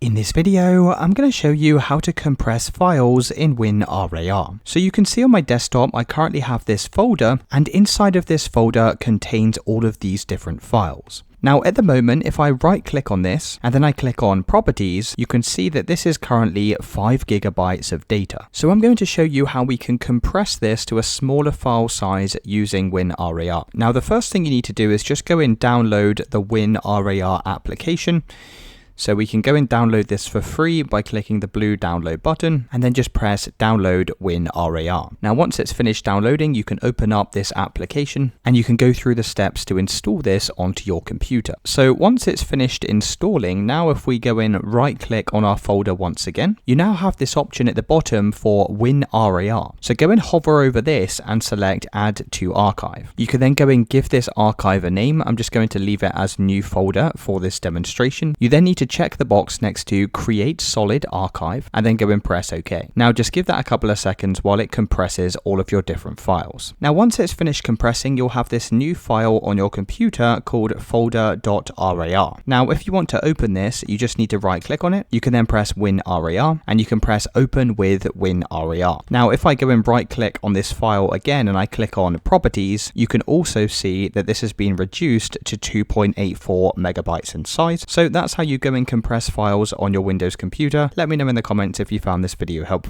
In this video, I'm going to show you how to compress files in WinRAR. So you can see on my desktop, I currently have this folder, and inside of this folder contains all of these different files. Now at the moment, if I right click on this and then I click on properties, you can see that this is currently 5 gigabytes of data. So I'm going to show you how we can compress this to a smaller file size using WinRAR. Now the first thing you need to do is just go and download the WinRAR application. So we can go and download this for free by clicking the blue download button and then just press download WinRAR. Now once it's finished downloading, you can open up this application and you can go through the steps to install this onto your computer. So once it's finished installing, now if we go in right click on our folder once again, you now have this option at the bottom for WinRAR. So go and hover over this and select add to archive. You can then go and give this archive a name. I'm just going to leave it as new folder for this demonstration. You then need to check the box next to create solid archive and then go and press OK. Now just give that a couple of seconds while it compresses all of your different files. Now once it's finished compressing, you'll have this new file on your computer called folder.rar. Now if you want to open this, you just need to right click on it. You can then press WinRAR and you can press open with WinRAR. Now if I go and right click on this file again and I click on properties, you can also see that this has been reduced to 2.84 megabytes in size. So that's how you go and compress files on your Windows computer. Let me know in the comments if you found this video helpful.